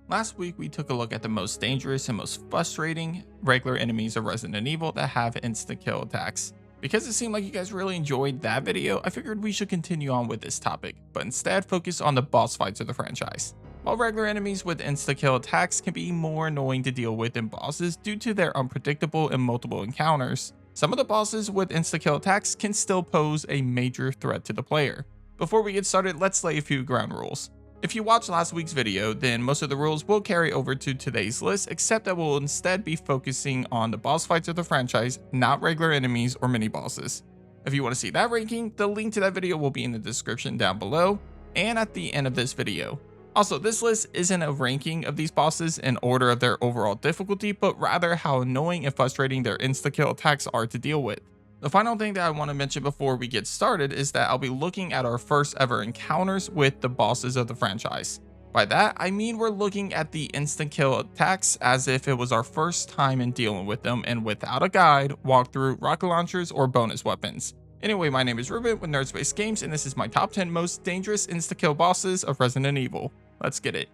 Last week we took a look at the most dangerous and most frustrating regular enemies of Resident Evil that have insta-kill attacks. Because it seemed like you guys really enjoyed that video, I figured we should continue on with this topic, but instead focus on the boss fights of the franchise. While regular enemies with insta-kill attacks can be more annoying to deal with than bosses due to their unpredictable and multiple encounters, some of the bosses with insta-kill attacks can still pose a major threat to the player. Before we get started, let's lay a few ground rules. If you watched last week's video, then most of the rules will carry over to today's list, except that we'll instead be focusing on the boss fights of the franchise, not regular enemies or mini bosses. If you want to see that ranking, the link to that video will be in the description down below and at the end of this video. Also, this list isn't a ranking of these bosses in order of their overall difficulty, but rather how annoying and frustrating their insta-kill attacks are to deal with. The final thing that I want to mention before we get started is that I'll be looking at our first ever encounters with the bosses of the franchise. By that, I mean we're looking at the insta-kill attacks as if it was our first time in dealing with them and without a guide, walkthrough, rocket launchers, or bonus weapons. Anyway, my name is Ruben with Nerdspace Games, and this is my top 10 most dangerous insta-kill bosses of Resident Evil. Let's get it.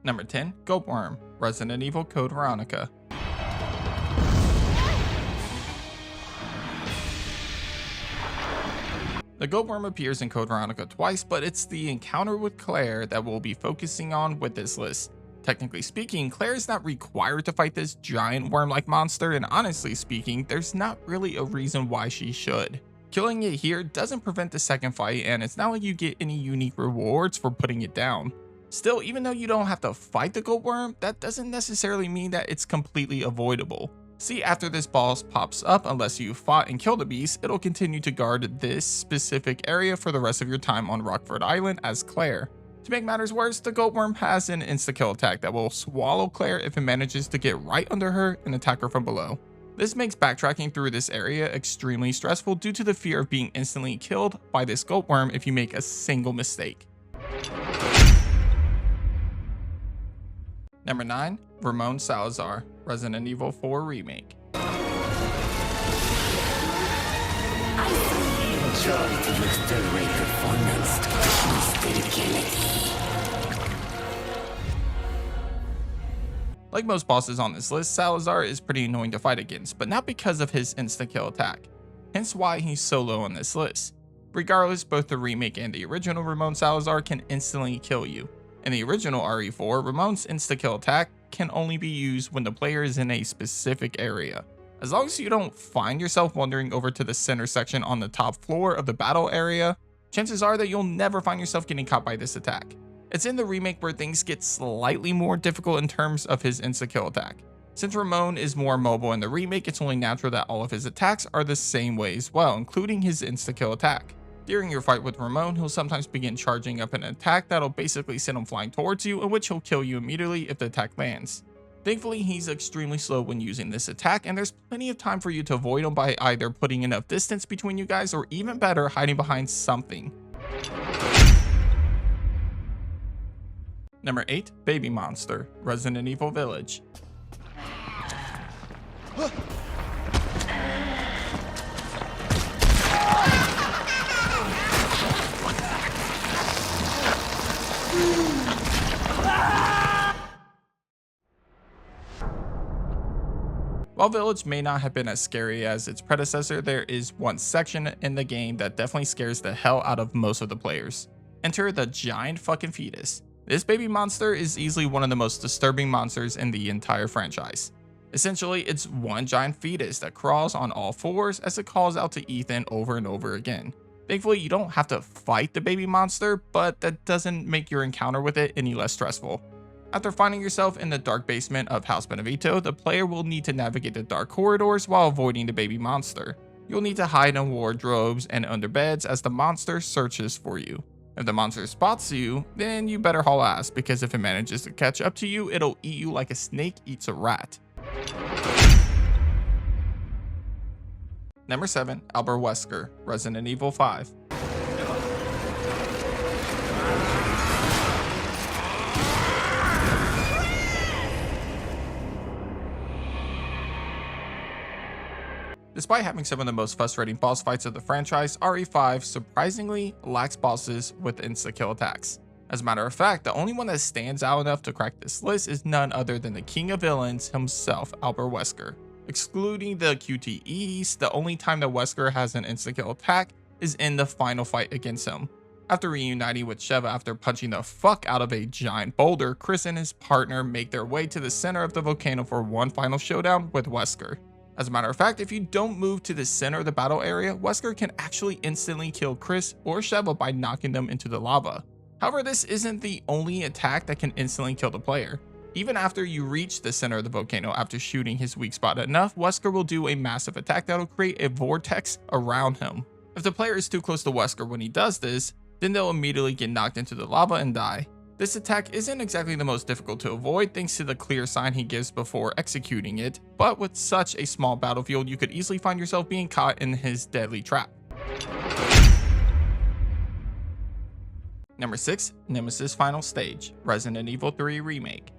Number 10, Gulp Worm, Resident Evil Code Veronica. The Gulp Worm appears in Code Veronica twice, but it's the encounter with Claire that we'll be focusing on with this list. Technically speaking, Claire is not required to fight this giant worm-like monster, and honestly speaking, there's not really a reason why she should. Killing it here doesn't prevent the second fight, and it's not like you get any unique rewards for putting it down. Still, even though you don't have to fight the Gulp Worm, that doesn't necessarily mean that it's completely avoidable. See, after this boss pops up, unless you fought and killed the beast, it'll continue to guard this specific area for the rest of your time on Rockford Island as Claire. To make matters worse, the Gulp Worm has an insta-kill attack that will swallow Claire if it manages to get right under her and attack her from below. This makes backtracking through this area extremely stressful due to the fear of being instantly killed by this Gulp Worm if you make a single mistake. Number 9, Ramon Salazar, Resident Evil 4 Remake. Like most bosses on this list, Salazar is pretty annoying to fight against, but not because of his insta-kill attack, hence why he's so low on this list. Regardless, both the remake and the original Ramon Salazar can instantly kill you. In the original RE4, Ramon's insta-kill attack can only be used when the player is in a specific area. As long as you don't find yourself wandering over to the center section on the top floor of the battle area, chances are that you'll never find yourself getting caught by this attack. It's in the remake where things get slightly more difficult in terms of his insta-kill attack. Since Ramon is more mobile in the remake, it's only natural that all of his attacks are the same way as well, including his insta-kill attack. During your fight with Ramon, he'll sometimes begin charging up an attack that'll basically send him flying towards you, in which he'll kill you immediately if the attack lands. Thankfully, he's extremely slow when using this attack, and there's plenty of time for you to avoid him by either putting enough distance between you guys or even better, hiding behind something. Number 8, Baby Monster, Resident Evil Village. While Village may not have been as scary as its predecessor, there is one section in the game that definitely scares the hell out of most of the players. Enter the giant fucking fetus. This baby monster is easily one of the most disturbing monsters in the entire franchise. Essentially, it's one giant fetus that crawls on all fours as it calls out to Ethan over and over again. Thankfully, you don't have to fight the baby monster, but that doesn't make your encounter with it any less stressful. After finding yourself in the dark basement of House Benevito, the player will need to navigate the dark corridors while avoiding the baby monster. You'll need to hide in wardrobes and under beds as the monster searches for you. If the monster spots you, then you better haul ass, because if it manages to catch up to you, it'll eat you like a snake eats a rat. Number 7, Albert Wesker, Resident Evil 5. Despite having some of the most frustrating boss fights of the franchise, RE5 surprisingly lacks bosses with insta-kill attacks. As a matter of fact, the only one that stands out enough to crack this list is none other than the king of villains himself, Wesker. Excluding the QTEs, the only time that Wesker has an insta-kill attack is in the final fight against him. After reuniting with Sheva after punching the fuck out of a giant boulder, Chris and his partner make their way to the center of the volcano for one final showdown with Wesker. As a matter of fact, if you don't move to the center of the battle area, Wesker can actually instantly kill Chris or Sheva by knocking them into the lava. However, this isn't the only attack that can instantly kill the player. Even after you reach the center of the volcano after shooting his weak spot enough, Wesker will do a massive attack that will create a vortex around him. If the player is too close to Wesker when he does this, then they'll immediately get knocked into the lava and die. This attack isn't exactly the most difficult to avoid thanks to the clear sign he gives before executing it, but with such a small battlefield, you could easily find yourself being caught in his deadly trap. Number 6, Nemesis Final Stage, Resident Evil 3 Remake.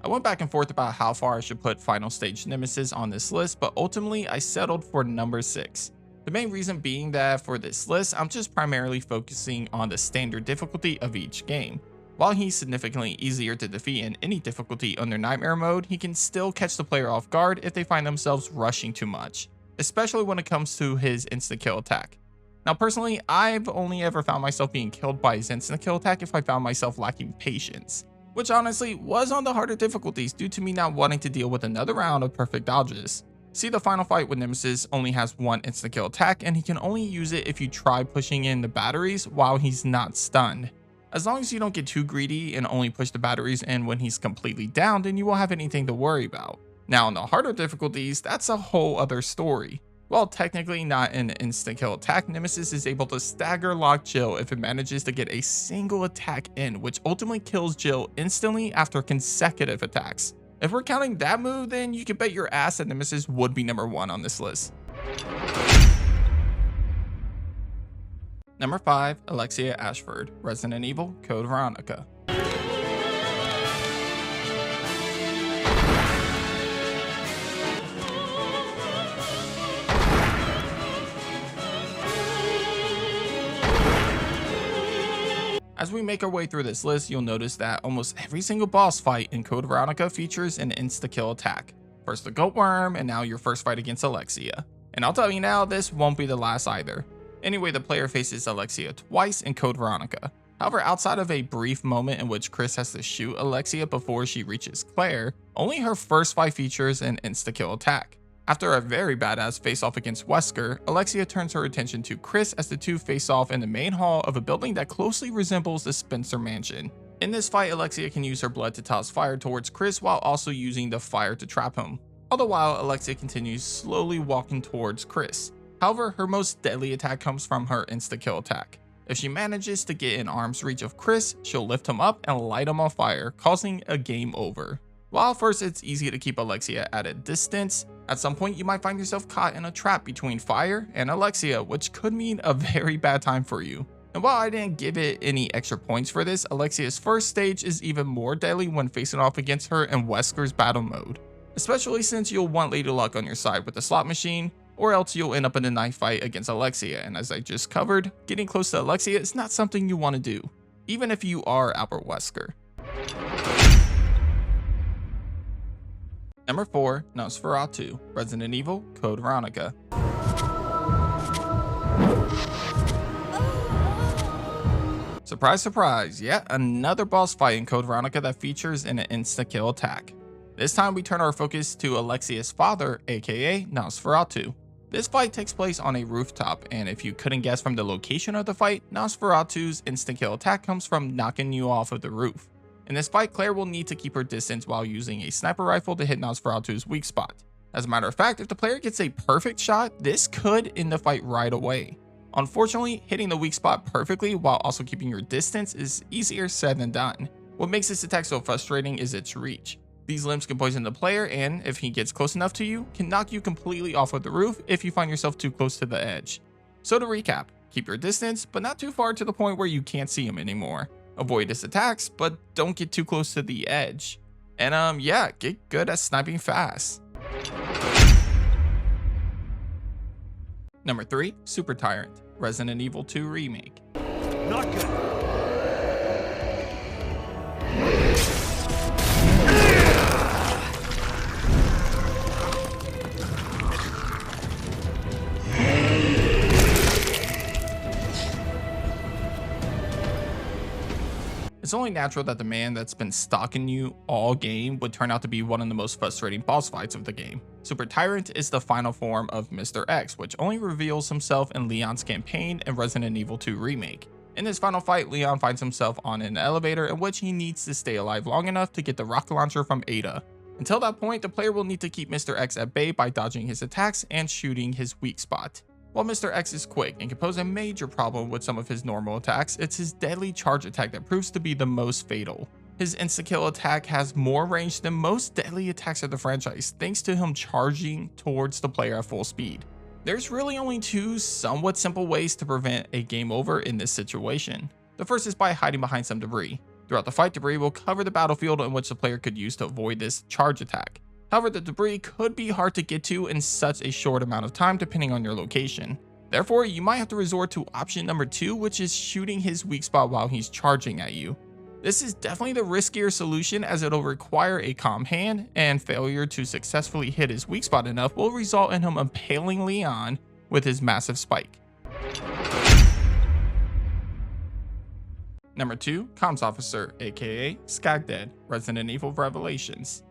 I went back and forth about how far I should put Final Stage Nemesis on this list, but ultimately I settled for number 6. The main reason being that for this list, I'm just primarily focusing on the standard difficulty of each game. While he's significantly easier to defeat in any difficulty under Nightmare mode, he can still catch the player off guard if they find themselves rushing too much, especially when it comes to his insta-kill attack. Now personally, I've only ever found myself being killed by his insta-kill attack if I found myself lacking patience, which honestly was on the harder difficulties due to me not wanting to deal with another round of perfect dodges. See, the final fight with Nemesis only has one insta-kill attack and he can only use it if you try pushing in the batteries while he's not stunned. As long as you don't get too greedy and only push the batteries in when he's completely down, then you won't have anything to worry about. Now on the harder difficulties, that's a whole other story. While technically not an insta-kill attack, Nemesis is able to stagger lock Jill if it manages to get a single attack in, which ultimately kills Jill instantly after consecutive attacks. If we're counting that move, then you can bet your ass that Nemesis would be number 1 on this list. Number 5, Alexia Ashford, Resident Evil Code Veronica. As we make our way through this list, you'll notice that almost every single boss fight in Code Veronica features an insta-kill attack. First the Gulp Worm, and now your first fight against Alexia. And I'll tell you now, this won't be the last either. Anyway, the player faces Alexia twice in Code Veronica. However, outside of a brief moment in which Chris has to shoot Alexia before she reaches Claire, only her first fight features an insta-kill attack. After a very badass face-off against Wesker, Alexia turns her attention to Chris as the two face off in the main hall of a building that closely resembles the Spencer Mansion. In this fight, Alexia can use her blood to toss fire towards Chris while also using the fire to trap him. All the while, Alexia continues slowly walking towards Chris. However, her most deadly attack comes from her insta-kill attack. If she manages to get in arm's reach of Chris, she'll lift him up and light him on fire, causing a game over. While at first it's easy to keep Alexia at a distance, at some point you might find yourself caught in a trap between fire and Alexia, which could mean a very bad time for you. And while I didn't give it any extra points for this, Alexia's first stage is even more deadly when facing off against her in Wesker's battle mode. Especially since you'll want Lady Luck on your side with the slot machine, or else you'll end up in a knife fight against Alexia, and as I just covered, getting close to Alexia is not something you want to do, even if you are Albert Wesker. Number 4, Nosferatu, Resident Evil Code Veronica. Surprise, surprise, yet another boss fight in Code Veronica that features an insta-kill attack. This time we turn our focus to Alexia's father, aka Nosferatu. This fight takes place on a rooftop, and if you couldn't guess from the location of the fight, Nosferatu's insta-kill attack comes from knocking you off of the roof. In this fight, Claire will need to keep her distance while using a sniper rifle to hit Nosferatu's weak spot. As a matter of fact, if the player gets a perfect shot, this could end the fight right away. Unfortunately, hitting the weak spot perfectly while also keeping your distance is easier said than done. What makes this attack so frustrating is its reach. These limbs can poison the player and, if he gets close enough to you, can knock you completely off of the roof if you find yourself too close to the edge. So to recap, Keep your distance, but not too far to the point where you can't see him anymore. Avoid his attacks, but don't get too close to the edge. And yeah, get good at sniping fast. Number 3, Super Tyrant, Resident Evil 2 Remake. Not good. It's only natural that the man that's been stalking you all game would turn out to be one of the most frustrating boss fights of the game. Super Tyrant is the final form of Mr. X, which only reveals himself in Leon's campaign in Resident Evil 2 Remake. In this final fight, Leon finds himself on an elevator in which he needs to stay alive long enough to get the rocket launcher from Ada. Until that point, the player will need to keep Mr. X at bay by dodging his attacks and shooting his weak spot. While Mr. X is quick and can pose a major problem with some of his normal attacks, it's his deadly charge attack that proves to be the most fatal. His insta-kill attack has more range than most deadly attacks of the franchise, thanks to him charging towards the player at full speed. There's really only 2 somewhat simple ways to prevent a game over in this situation. The first is by hiding behind some debris. Throughout the fight, debris will cover the battlefield in which the player could use to avoid this charge attack. However, the debris could be hard to get to in such a short amount of time depending on your location. Therefore, you might have to resort to option number 2, which is shooting his weak spot while he's charging at you. This is definitely the riskier solution as it'll require a calm hand, and failure to successfully hit his weak spot enough will result in him impaling Leon with his massive spike. Number 2, Comms Officer, aka Scagdead, Resident Evil Revelations.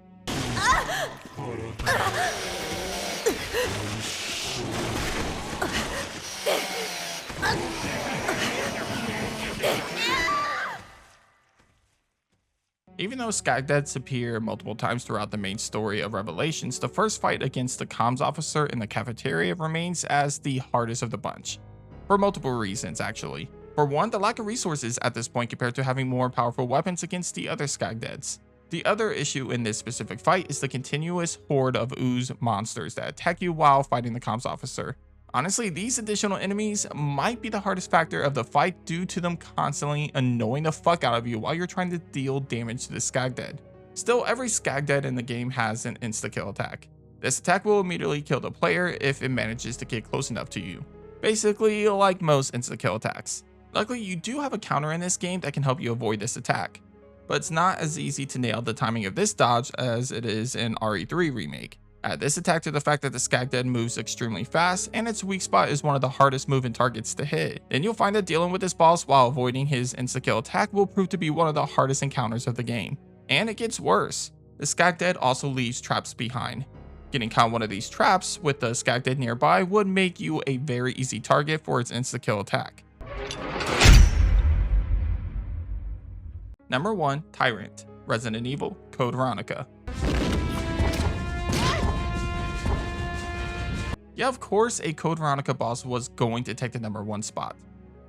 Even though Scagdeads appear multiple times throughout the main story of Revelations, the first fight against the comms officer in the cafeteria remains as the hardest of the bunch. For multiple reasons, actually. For one, the lack of resources at this point compared to having more powerful weapons against the other Scagdeads. The other issue in this specific fight is the continuous horde of ooze monsters that attack you while fighting the comms officer. Honestly, these additional enemies might be the hardest factor of the fight due to them constantly annoying the fuck out of you while you're trying to deal damage to the Scagdead. Still, every Scagdead in the game has an insta-kill attack. This attack will immediately kill the player if it manages to get close enough to you. Basically, like most insta-kill attacks. Luckily, you do have a counter in this game that can help you avoid this attack, but it's not as easy to nail the timing of this dodge as it is in RE3 Remake. Add this attack to the fact that the Scagdead moves extremely fast and its weak spot is one of the hardest moving targets to hit. Then you'll find that dealing with this boss while avoiding his insta-kill attack will prove to be one of the hardest encounters of the game. And it gets worse. The Scagdead also leaves traps behind. Getting caught in one of these traps with the Scagdead nearby would make you a very easy target for its insta-kill attack. Number 1, Tyrant, Resident Evil, Code Veronica. Yeah, of course, a Code Veronica boss was going to take the number 1 spot.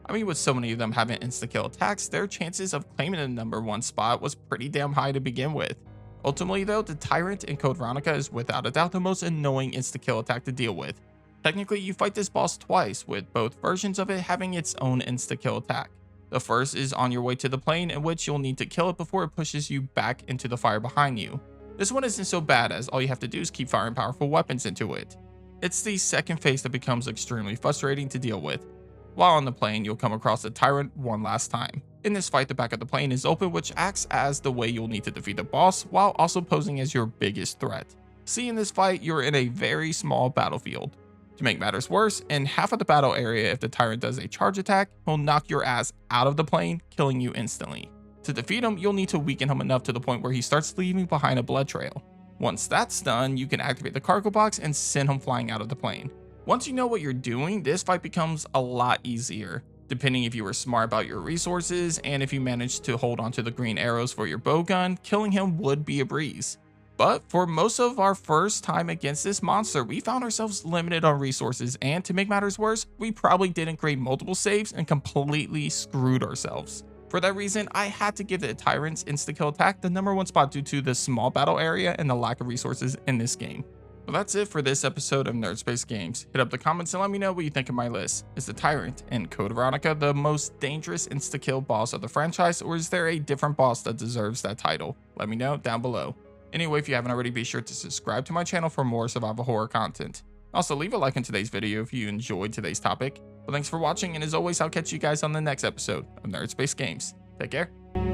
I mean, with so many of them having insta-kill attacks, their chances of claiming the number 1 spot was pretty damn high to begin with. Ultimately though, the Tyrant in Code Veronica is without a doubt the most annoying insta-kill attack to deal with. Technically, you fight this boss twice, with both versions of it having its own insta-kill attack. The first is on your way to the plane, in which you'll need to kill it before it pushes you back into the fire behind you. This one isn't so bad, as all you have to do is keep firing powerful weapons into it. It's the second phase that becomes extremely frustrating to deal with. While on the plane, you'll come across the Tyrant one last time. In this fight, the back of the plane is open, which acts as the way you'll need to defeat the boss, while also posing as your biggest threat. See, in this fight, you're in a very small battlefield. To make matters worse, in half of the battle area, if the Tyrant does a charge attack, he'll knock your ass out of the plane, killing you instantly. To defeat him, you'll need to weaken him enough to the point where he starts leaving behind a blood trail. Once that's done, you can activate the cargo box and send him flying out of the plane. Once you know what you're doing, this fight becomes a lot easier, depending if you were smart about your resources, and if you managed to hold onto the green arrows for your bowgun, killing him would be a breeze. But for most of our first time against this monster, we found ourselves limited on resources, and to make matters worse, we probably didn't create multiple saves and completely screwed ourselves. For that reason, I had to give the Tyrant's insta-kill attack the number 1 spot due to the small battle area and the lack of resources in this game. Well, that's it for this episode of Nerd Space Games. Hit up the comments and let me know what you think of my list. Is the Tyrant in Code Veronica the most dangerous insta-kill boss of the franchise, or is there a different boss that deserves that title? Let me know down below. Anyway, if you haven't already, be sure to subscribe to my channel for more survival horror content. Also, leave a like on today's video if you enjoyed today's topic. But thanks for watching, and as always, I'll catch you guys on the next episode of Nerd Space Games. Take care.